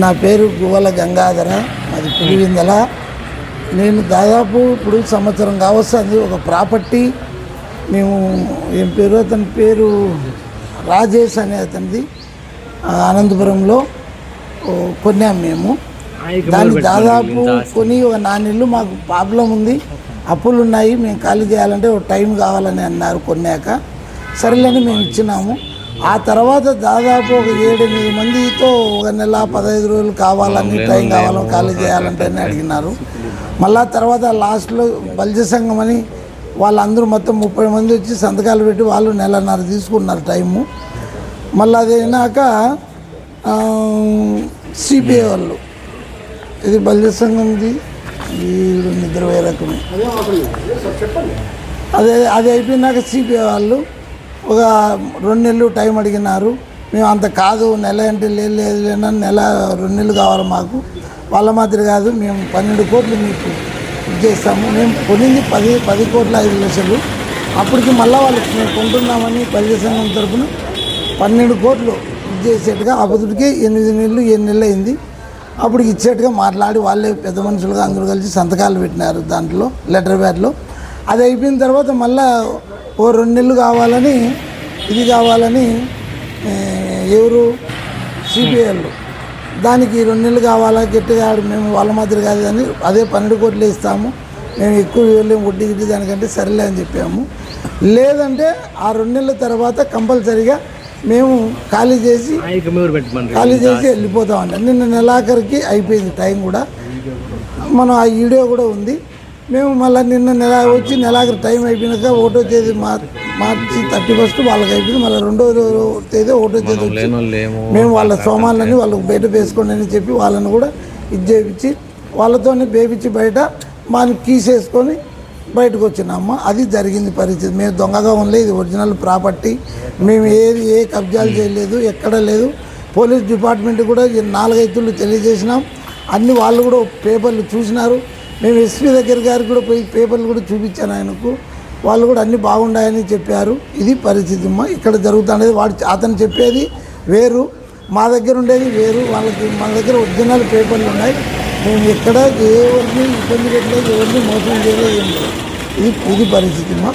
నా పేరు గువ్వల గంగాధర, అది పులివిందల. నేను దాదాపు ఇప్పుడు సంవత్సరం కావస్తుంది ఒక ప్రాపర్టీ మేము ఏం పేరు అతని పేరు రాజేష్ అనే అతనిది అనంతపురంలో కొన్నాము మేము. దాన్ని దాదాపు కొని ఒక 4 నెలలు మాకు ప్రాబ్లం ఉంది, అప్పులు ఉన్నాయి, మేము ఖాళీ చేయాలంటే ఒక టైం కావాలని అన్నారు. కొన్నాక సరేలేని మేము ఇచ్చినాము. ఆ తర్వాత దాదాపు ఒక 7-8 మందితో ఒక నెల 15 రోజులు కావాలని టైం కావాలని ఖాళీ చేయాలంటే అడిగినారు. మళ్ళా తర్వాత లాస్ట్లో బల్జ సంఘం అని వాళ్ళందరూ మొత్తం 30 మంది వచ్చి సంతకాలు పెట్టి వాళ్ళు 1.5 నెలలు తీసుకున్నారు టైము. మళ్ళీ అది అయినాక సిపిఐ వాళ్ళు, ఇది బల్జ సంఘంది నిద్ర వేరే రకమే, అది అయిపోయినాక సిపిఐ వాళ్ళు ఒక 2 నెలలు టైం అడిగినారు. మేము అంత కాదు, నెల అంటే లేదు లేనా, నెల 2 నెలలు కావాలి మాకు. వాళ్ళ మాదిరి కాదు, మేము 12 కోట్లు మీకు ఇచ్చేస్తాము. మేము కొనింది 10 కోట్ల 5 లక్షలు. అప్పటికి మళ్ళీ వాళ్ళకి మేము కొంటున్నామని బల్జ సంఘం తరఫున 12 కోట్లు ఇచ్చేసేట్టుగా అప్పటికే 8 నెలలు 7 నెలలు అయింది. అప్పటికి ఇచ్చేట్టుగా మాట్లాడి వాళ్ళే పెద్ద మనుషులుగా అందరూ కలిసి సంతకాలు పెట్టినారు దాంట్లో లెటర్ ప్యాడ్లో. అది అయిపోయిన తర్వాత మళ్ళీ ఓ 2 నెలలు కావాలని ఇది కావాలని ఎవరు సిపిఐలు దానికి 2 నెలలు కావాలా గట్టిగా మేము వాళ్ళ మాదిరి కాదు కానీ అదే 12 కోట్లు ఇస్తాము, మేము ఎక్కువ ఇవ్వలేము, వడ్డీ గిడ్డి దానికంటే సరేలే అని చెప్పాము. లేదంటే ఆ 2 నెలల తర్వాత కంపల్సరీగా మేము ఖాళీ చేసి వెళ్ళిపోతామండి. నిన్న నెలాఖరికి అయిపోయింది టైం కూడా, మనం ఆ వీడియో కూడా ఉంది. మేము మళ్ళీ నిన్న నెలాఖరు టైం అయిపోయినాక 1వ తేదీ మార్చి 31 వాళ్ళకి అయిపోయింది. మళ్ళీ 2వ తేదీ 1వ తేదీ వచ్చి మేము వాళ్ళ సోమాలని వాళ్ళకి బయట వేసుకోండి అని చెప్పి వాళ్ళని కూడా ఇది చేయించి వాళ్ళతోనే బేపించి బయట మనకి కీసేసుకొని బయటకు వచ్చినాము. అది జరిగింది పరిస్థితి. మేము దొంగగా ఉండలేదు, ఇది ఒరిజినల్ ప్రాపర్టీ. మేము ఏ కబ్జాలు చేయలేదు, ఎక్కడ లేదు. పోలీస్ డిపార్ట్మెంట్ కూడా 4-5 తెలియజేసినాం. అన్ని వాళ్ళు కూడా పేపర్లు చూసినారు. మేము ఎస్పీ దగ్గర గారికి కూడా పోయి పేపర్లు కూడా చూపించాను ఆయనకు. వాళ్ళు కూడా అన్నీ బాగున్నాయని చెప్పారు. ఇది పరిస్థితి అమ్మా ఇక్కడ జరుగుతున్నది. అతను చెప్పేది వేరు, మా దగ్గర ఉండేది వేరు. మన దగ్గర ఒరిజినల్ పేపర్లు ఉన్నాయి. మేము ఎక్కడ ఎవరిని ఇబ్బంది పెట్టలేదు, ఎవరిని మోసం చేయలేదు. ఇది పరిస్థితి అమ్మా.